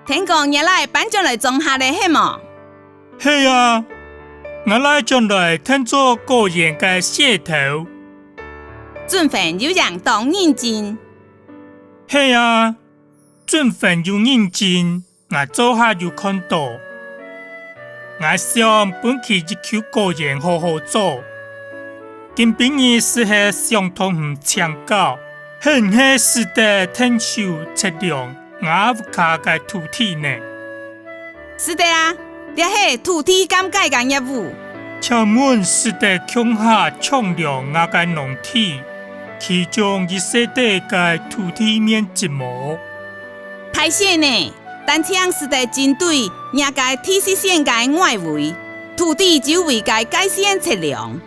聽講日來搬上來種下咧，係麼？係啊，我來將來聽做個人嘅寫頭。準份有人當認真。係啊，準份有認真，我做下有看到。我想本期一口個人好好做，跟別人是係相同唔相交，很係是得聽受測量我家嘅土地呢。是的啊，這係土地減解嘅業務。請問是得強下搶量我嘅農地，其中一些地嘅土地面積麼？太細呢，但請是得針對人家地勢線嘅外圍，土地周圍嘅界線測量，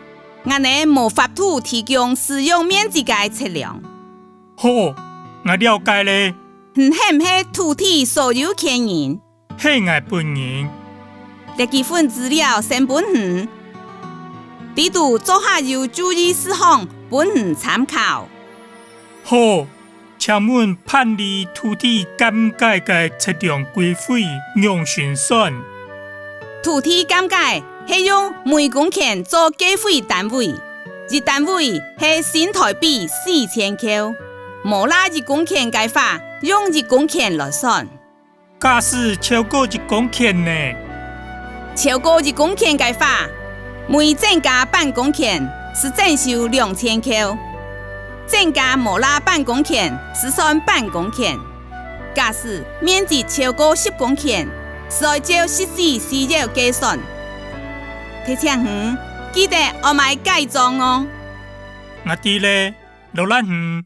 我哋無法度提供使用面積嘅測量。好，我了解咧。唔係土地所有權人，係我本人。呢幾份資料先本園，地圖做下有注意事項，本園參考。好，請問判理土地減解嘅測量規費用算算？土地減解係用每公頃做計費單位，一單位係新台幣4000塊，無拉一公頃計法。用1公頃來算，假使超過1公頃呢？超過1公頃計法，每增加半公頃是徵收2000塊，增加無拉半公頃是算半公頃。假使面積超過10公頃，是要照實施需要計算。提醒記得我買改裝哦。我哋咧，羅蘭